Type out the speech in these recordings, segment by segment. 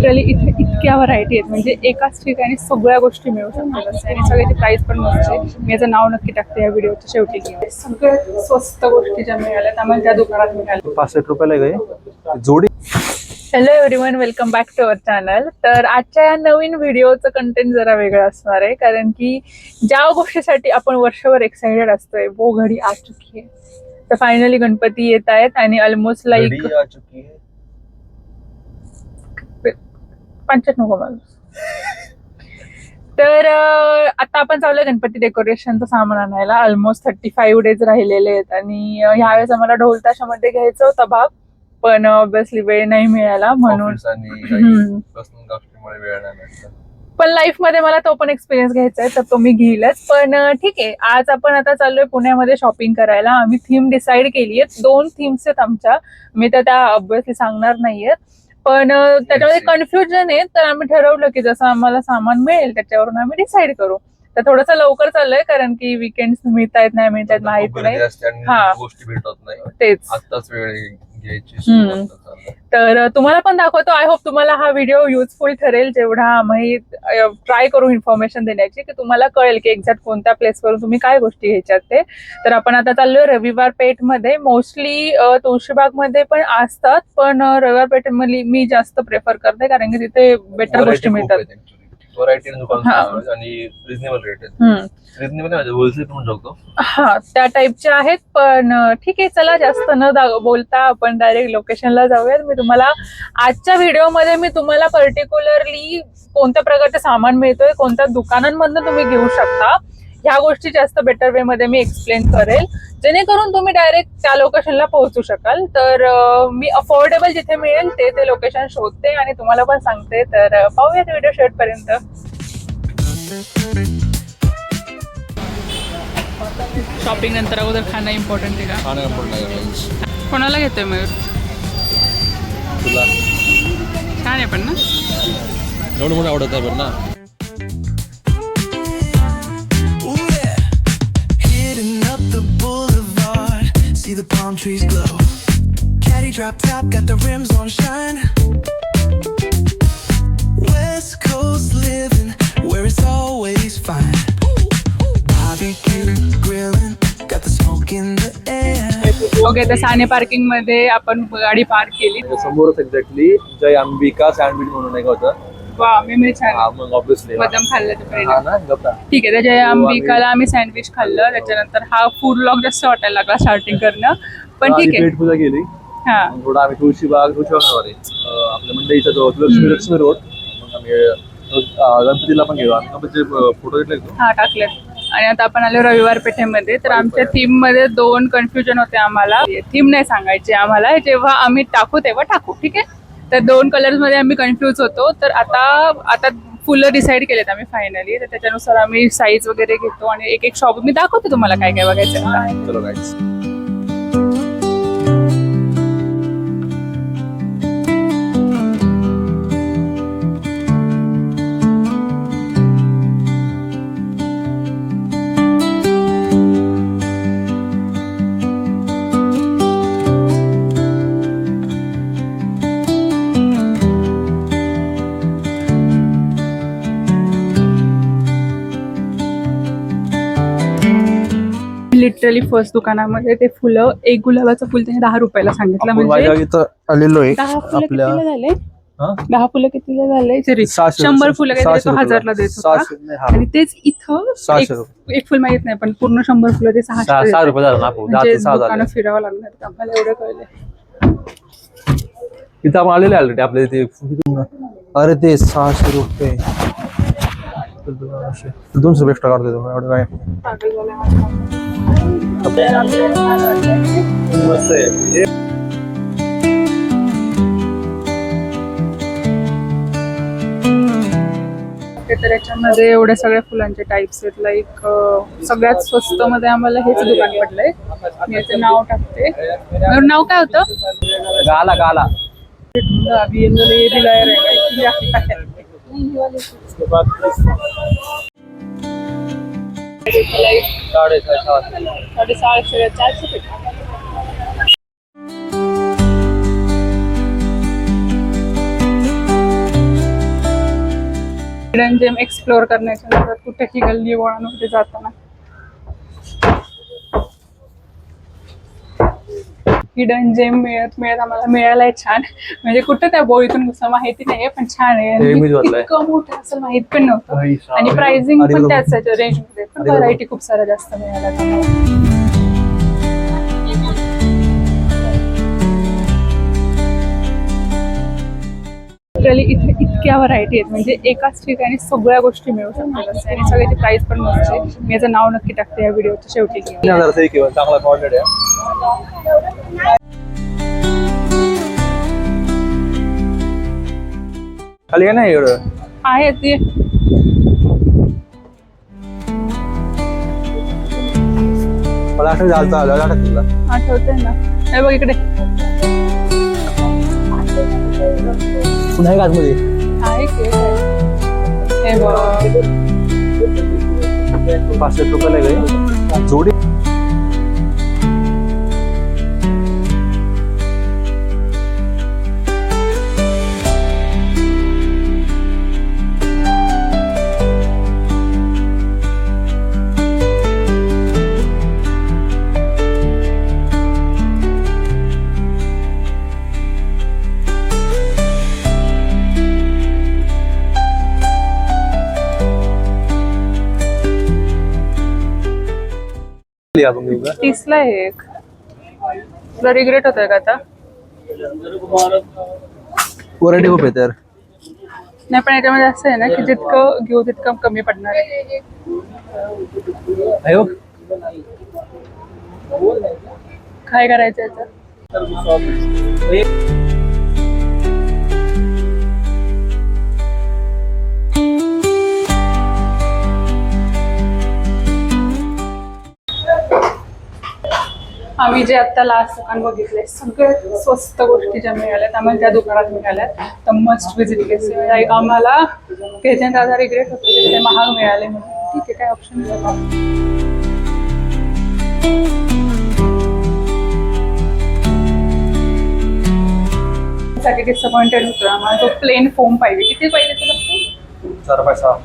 Literally इथे इतक्या variety आहेत, म्हणजे एकाच ठिकाणी सगळ्या गोष्टी मिळू शकतात असं, आणि सगळ्याची प्राईस पण मस्त आहे. मी याचं नाव नक्की टाकते या व्हिडिओच्या शेवटी. सगळ्यात स्वस्त गोष्टी ज्या मिळाल्या आम्हाला त्या दुकानात मिळाल्या. 65 रुपयाला काय जोडी. Hello everyone, welcome back to our channel. तर आजच्या या नवीन व्हिडिओचं कंटेंट जरा वेगळं असणार आहे, कारण की ज्या गोष्टीसाठी आपण वर्षभर एक्साइटेड असतोय वो घडी आ चुकी आहे. तर फायनली गणपती येत आहेत आणि ऑलमोस्ट लाईक 55 नको मला. तर आता आपण चाललोय गणपती डेकोरेशनचं सामान आणायला. ऑलमोस्ट 35 डेज राहिलेले आहेत आणि ह्यावेळेस आम्हाला ढोल ताशामध्ये घ्यायचं होता भाग, पण ऑब्विसली वेळ नाही मिळाला म्हणून. पण लाईफ मध्ये मला तो पण एक्सपिरियन्स घ्यायचा आहे, तर तो मी घेईलच. पण ठीक आहे, आज आपण आता चाललोय पुण्यामध्ये शॉपिंग करायला. आम्ही थीम डिसाईड केली आहे. 2 थीम्स आहेत आमच्या, मी तर त्या ऑब्विसली सांगणार नाहीयेत, पण त्याच्यामध्ये कन्फ्युजन आहे. तर आम्ही ठरवलं की जसं आम्हाला सामान मिळेल त्याच्यावरून आम्ही डिसाईड करू. तर थोडंसं लवकर चाललंय, कारण की वीकेंड मिळतायत नाही मिळतायत माहिती नाही. हा, गोष्टी भेटत नाही, तेच आताच वेळ घ्यायची. तर तुम्हाला पण दाखवतो. आय होप तुम्हाला हा व्हिडिओ युजफुल ठरेल, जेवढा आम्ही ट्राय करू इन्फॉर्मेशन देण्याची, की तुम्हाला कळेल की एक्झॅक्ट कोणत्या प्लेसवरून तुम्ही काय गोष्टी घ्यायच्यात ते. तर आपण आता चाललोय रविवार पेठमध्ये. मोस्टली तुळशीबाग मध्ये पण असतात, पण रविवार पेठेमध्ये मी जास्त प्रेफर करते, कारण की तिथे बेटर गोष्टी मिळतात. व्हरायटी दुकान आणि रिजनेबल रेट आहेत. रिजनेबल म्हणजे होलसेल म्हणू शकतो. हा, त्या टाइपचे आहेत. पण ठीक आहे, चला जास्त न बोलता आपण डायरेक्ट लोकेशनला जाऊयात. मी तुम्हाला आजच्या व्हिडिओमध्ये मी तुम्हाला पर्टिक्युलरली कोणत्या प्रकारचे सामान मिळतोय, कोणत्या दुकानांमधून तुम्ही घेऊ शकता, ह्या गोष्टी जास्त बेटर वे मध्ये मी एक्सप्लेन करेल, जेणेकरून तुम्ही डायरेक्ट त्या लोकेशनला पोहोचू शकाल. तर मी अफोर्डेबल जिथे मिळेल ते लोकेशन शोधते आणि तुम्हाला पण सांगते. तर पाहूयात व्हिडिओ शेवटपर्यंत. शॉपिंग नंतर अगोदर खाणं इम्पॉर्टंट आहे का? कोणाला घेतोय मयूर? तुला छान आहे पण ना, एवढं मोठं आवडत आहे पण ना. See the palm trees glow. Caddy drop top, got the rims on shine. West Coast living, where it's always fine. Barbecue grilling, got the smoke in the air. Okay, तर साने पार्किंग मध्ये आपण गाडी पार्क केली. समोरच exactly जय Ambika sandwich म्हणून एक होतं. वा, मेमरी छान. मग ऑब्विसली बदाम खाल्लं तर हा ना, गप्पा. ठीक आहे. त्याच्या अंबिकाला आम्ही सँडविच खाल्लं. त्याच्यानंतर हा फूड ब्लॉग जास्त वाटायला लागला स्टार्टिंग करणं, पण ठीक आहे. पेठ पूजा केली. हा, थोडं आम्ही तुळशीबाग आपल्या मंडईचा जो लक्ष्मी रोड, मग आम्ही गणपतीला पण गेलो. आम्ही फोटो घेतले. हा, टाकले. आणि आता आपण आलो रविवार पेठेमध्ये. तर आमच्या थीम मध्ये 2 कन्फ्युजन होते आम्हाला. थीम नाही सांगायची आम्हाला, जेव्हा आम्ही टाकू तेव्हा टाकू, ठीक आहे. तर 2 कलर्स मध्ये आम्ही कन्फ्युज होतो. तर आता फुलं डिसाईड केलेत आम्ही फायनली. तर त्याच्यानुसार आम्ही साईज वगैरे घेतो आणि एक शॉप मी दाखवते तुम्हाला काय काय बघायचं. चलो गाईज. लिटरली फर्स्ट दुकानामध्ये ते फुलं, एक गुलाबाचं फुल त्याने 10 रुपयाला सांगितलं. म्हणजे आलेलो आहे 10 फुलं आपल्या. कितीला झाले? 10 फुलं कितीला झाले? 600 100 फुलं काही तो 1000ला देत होता. आणि तेच इथं 600 रुपये. एक फुल माहित नाही, पण पूर्ण 100 फुलं ते 6 रुपये झालं ना. म्हणजे दुकानं फिरावं लागणार आम्हाला, एवढं कळलंय. इथं आपण आलेले ऑलरेडी आपल्या इथे. अरे ते 600 रुपये, 200 रुपये एक्स्ट्रा काढतो एवढं काय. मस्त आहे. तर याच्यामध्ये एवढ्या सगळ्या फुलांचे टाइप्स आहेत. लाईक सगळ्यात स्वस्त मध्ये आम्हाला हेच दुकान पडलंय. मी याचं नाव टाकते. नाव काय होतं? गाला गाला. साडेसहाशे 400. हिडन जेम एक्सप्लोअर करण्याच्या नादात कुठेही गल्ली बोळांमध्ये जाताना हिडन जेम मिळत मिळत आम्हाला मिळालाय छान. म्हणजे कुठं त्या बोळीतून घुसा माहिती नाहीये पण छान आहे. हे मी आणि वाचलंय. इतकं मोठं असं माहित पण नव्हतं. आई, आणि शाबास. प्राइसिंग आणि पण बरोबर. त्याच रेंज मध्ये पण आणि बरोबर. व्हरायटी खूप साऱ्या जास्त मिळाल्या आम्हाला. इथे इतक्या व्हरायटी आहेत म्हणजे एकाच ठिकाणी सगळ्या गोष्टी मिळू शकतात असं आणि सगळ्याची प्राइस पण मस्त आहे. मी याचं नाव नक्की टाकते या व्हिडिओच्या शेवटी. 3000 एक आहे, चांगला क्वालिटी आहे. खाली आहे ना एवढं आहे ते मला आठवण झालं तुला आठवतंय ना. हे बघ इकडे पुन्हा आहे का आतमध्ये आहे की हे बघ 500 रुपयाला आहे जोडी. आपण घेऊ का 30 ला आहे एक. तुला रिग्रेट होतोय का आता? व्हरायटी खूप आहे तर. नाही पण याच्यामध्ये असं आहे ना की जितकं घेऊ तितकं कमी पडणार आहे. अयो काय करायचं याचं? आम्ही जे आता लास्ट दुकान बघितलंय सगळ्यात स्वस्त गोष्टी ज्या मिळाल्यात आम्हाला त्या दुकानात मिळाल्यात तर मस्ट विजिट केली. लाईक आम्हाला त्याच्या दादा रिग्रेट होतो ते महाग मिळाले म्हणून. ठीक आहे काय ऑप्शन साठी डिसअपॉइंटेड होतो आम्हाला. तो प्लेन फोम पाहिजे. किती पाहिजे तुला? 4 पैसा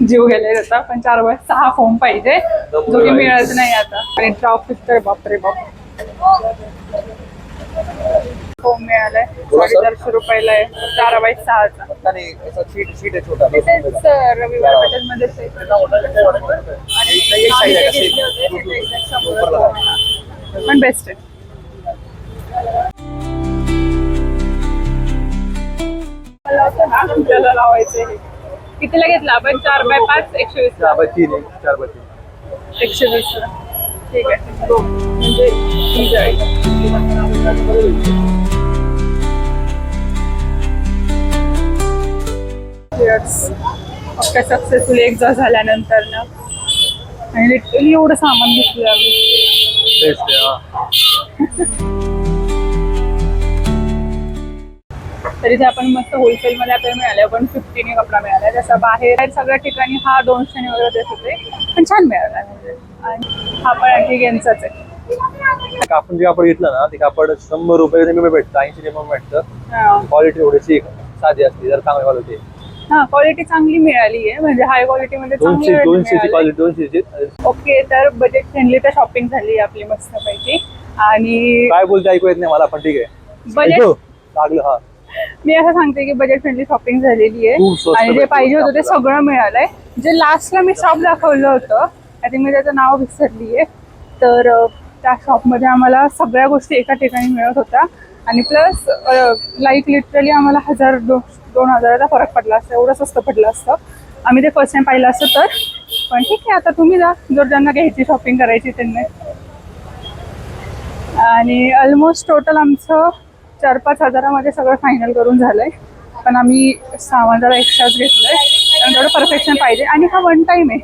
जीव गेलाय त्याचा पण 4x6 फोम पाहिजे जो की मिळत नाही आता. आणि ट्रॅफिक तर बापरे बाप. फोम मिळालाय 450 रुपयाला आहे 4x6चा. तिथेच रविवार पेठेत मध्येच आहे. आणि आम्ही ते घेतले होते तिथे exact समोरच फोम आहे. पण बेस्ट आहे. मला वाटतं ना आपल्याला लावायचं हे. कितीला घेतला आपण? 4x5 120. 4x3 4x3 120 ला. ठीक आहे म्हणजे ठीक आहे. सक्सेसफुल एक्झॉस्ट झाल्यानंतर ना आणि लिटरली एवढं सामान घेतलं आम्ही. बेस्ट आहे. तरी ते आपण मस्त होलसेल मध्ये आपल्याला मिळालं 150 कपडा मिळाला. जसं बाहेर सगळ्या ठिकाणी हा 200 वगैरे देत होते पण छान मिळाला. आणि हा पण आणखी गेमचाच आहे. आपण जे कापड घेतलं ना ते कापड 100 रुपये भेटतं 80 भेटतं. क्वालिटी थोडीशी साधी असते जर चांगली क्वालिटी. हा क्वालिटी चांगली मिळाली आहे म्हणजे हाय क्वालिटी मध्ये 200 क्वालिटी 200. ओके तर बजेट फ्रेंडली तर शॉपिंग झाली आपली मस्त पैकी. आणि काय बोलते ऐकू येत नाही मला पण ठीक आहे. बजेट लागलं हा मी असं सांगते की बजेट फ्रेंडली शॉपिंग झालेली आहे. खूप स्वस्त आणि जे भेटतं पाहिजे होतं ते आपल्याला. सगळं मिळालंय. जे लास्टला मी शॉप दाखवलं होतं आय थिंक मी त्याचं नाव विसरली आहे. तर त्या शॉपमध्ये आम्हाला सगळ्या गोष्टी एका ठिकाणी मिळत होत्या. आणि प्लस लाईक लिटरली आम्हाला 1000-2000चा फरक पडला असतं. एवढं स्वस्त पडलं असतं. आम्ही ते फर्स्ट टाइम पाहिलं असतं तर. पण ठीक आहे आता तुम्ही जा जर ज्यांना घ्यायची शॉपिंग करायची त्यांनी. आणि ऑलमोस्ट टोटल आमचं 4-5 हजारामध्ये सगळं फायनल करून झालंय. पण आम्ही सामान जरा एक्स्ट्राच घेतलंय कारण तेवढं परफेक्शन पाहिजे. आणि हा 1 टाइम आहे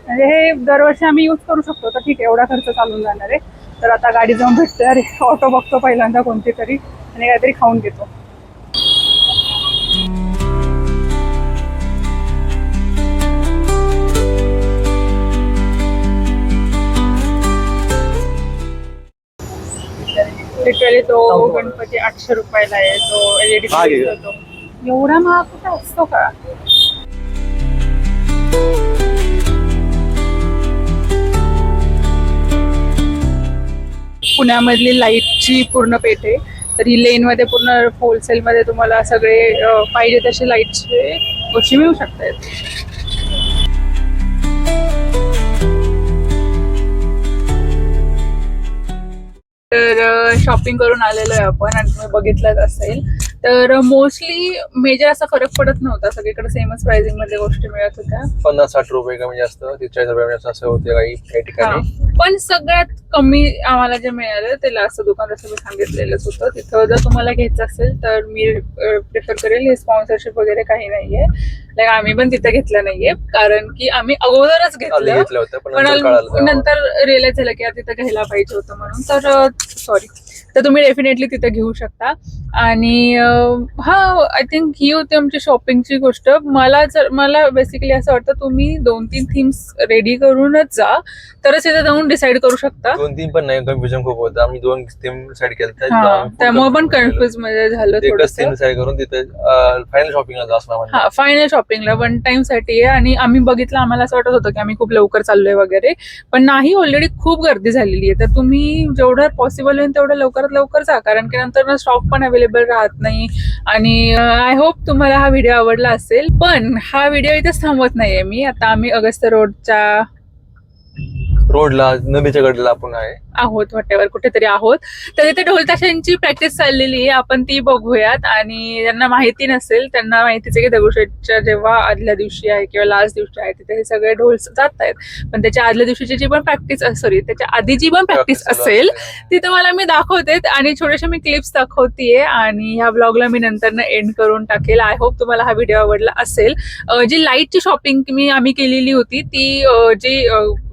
म्हणजे हे दरवर्षी आम्ही यूज करू शकतो. तर ठीक आहे एवढा खर्च चालून जाणार आहे. तर आता गाडी जाऊन भेटते. अरे ऑटो बघतो पहिल्यांदा कोणती तरी आणि काहीतरी खाऊन घेतो. लिटरली तो गणपती 800 रुपयाला आहे. तो LED महाग आहे. होतो. एवढा महाग कुठे असतो का? पुण्यामधली लाईटची पूर्ण पेठ आहे. तर ही लेनमध्ये पूर्ण होलसेलमध्ये तुम्हाला सगळे पाहिजे तसे लाईटचे गोष्टी मिळू शकतात. तर शॉपिंग करून आलेलो आहे आपण आणि तुम्ही बघितलंच असेल. तर मोस्टली मेजर असा फरक पडत नव्हता, सगळीकडे सेमच प्राइसिंग मध्ये गोष्टी मिळत होत्या. 50-60 रुपये कमी जास्त, 40 रुपये जास्त असं होते काही ठिकाणी. पण सगळ्यात कमी आम्हाला जे मिळालं ते लास्ट दुकान जसं मी सांगितलेलंच होतं. तिथं जर तुम्हाला घ्यायचं असेल तर मी प्रिफर करेल. हे स्पॉन्सरशिप वगैरे काही नाहीये. लाईक आम्ही पण तिथे घेतलं नाहीये कारण की आम्ही अगोदरच घेतलं होतं पण नंतर रिअलाइज झालं की तिथं घ्यायला पाहिजे होतं म्हणून. तर सॉरी, तर तुम्ही डेफिनेटली तिथे घेऊ शकता. आणि हा आय थिंक ही होती आमची शॉपिंगची गोष्ट. मला बेसिकली असं वाटतं तुम्ही 2-3 थीम्स रेडी करूनच जा, तरच इथे जाऊन डिसाईड करू शकता. 2-3 पण नाही, कन्फ्युजन खूप होतं. आम्ही 2 थीम डिसाईड केलं, त्यामुळे पण कन्फ्युज मध्ये झालं एकच थीम डिसाईड करून तिथे फायनल शॉपिंगला जा असं हा फायनल शॉपिंगला 1 टाइम साठी आहे. आणि आम्ही बघितलं, आम्हाला असं वाटत होतं की आम्ही खूप लवकर चाललोय वगैरे, पण नाही, ऑलरेडी खूप गर्दी झालेली आहे. तर तुम्ही जेवढं पॉसिबल होईल तेवढं लवकरात लवकर जा, कारण की नंतर स्टॉक पण अवेलेबल राहत नाही. आणि आय होप तुम्हाला हा व्हिडिओ आवडला असेल. पण हा व्हिडिओ इथेच थांबवत नाहीये मी. आता आम्ही अगस्त रोडला नदीच्या कडेला आपण आहोत, वाटेवर कुठेतरी आहोत. तर तिथे ढोलताशांची प्रॅक्टिस चाललेली आहे, आपण ती बघूयात. आणि ज्यांना माहिती नसेल त्यांना माहितीच आहे की दगडूशेठच्या जेव्हा आदल्या दिवशी आहे किंवा लास्ट दिवशी आहे तिथे हे सगळे ढोल जात आहेत. पण त्याच्या आदल्या दिवशीची जी पण प्रॅक्टिस, सॉरी त्याच्या आधी जी पण प्रॅक्टिस असेल ती तुम्हाला मी दाखवते. आणि छोट्याशा मी क्लिप्स दाखवतेय आणि ह्या ब्लॉगला मी नंतर एंड करून टाकेल. आय होप तुम्हाला हा व्हिडिओ आवडला असेल. जी लाईटची शॉपिंग आम्ही केलेली होती ती जी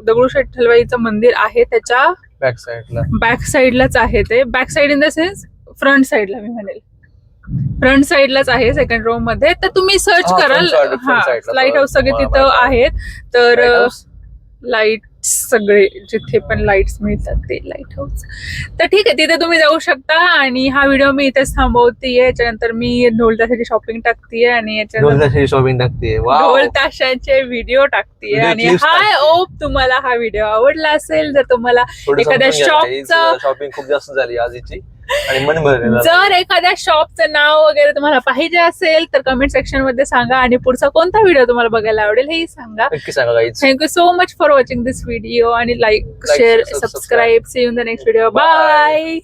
दगडूशेठ हलवाईचं मंदिर आहे त्याच्या बॅक साईडलाच आहे. ते back side in the sense front साईडला, मी म्हणेल फ्रंट साईडलाच आहे, सेकंड रो मध्ये. तर तुम्ही सर्च कराल, लाईट हाऊस सगळे तिथं आहेत. तर लाईट सगळे जिथे पण लाईट्स मिळतात ते लाईट हाऊस. तर ठीक आहे, तिथे तुम्ही जाऊ शकता. आणि हा व्हिडिओ मी इथेच थांबवतेय. याच्यानंतर मी ढोल ताशाची शॉपिंग टाकतेय आणि याच्यानंतर शॉपिंग टाकते, ढोल ताशाचे व्हिडिओ टाकतेय. आणि हाय ओप तुम्हाला हा व्हिडिओ आवडला असेल. जर तुम्हाला एखाद्या शॉपचं शॉपिंग खूप जास्त झाली आजची आणि मन भरलेलं, जर एखाद्या शॉपचं नाव वगैरे तुम्हाला पाहिजे असेल तर कमेंट सेक्शन मध्ये सांगा. आणि पुढचा कोणता व्हिडिओ तुम्हाला बघायला आवडेल हेही सांगा. नक्की सांगा guys. Thank you so much for watching this video. आणि like, share, subscribe. See you in the next video. Bye.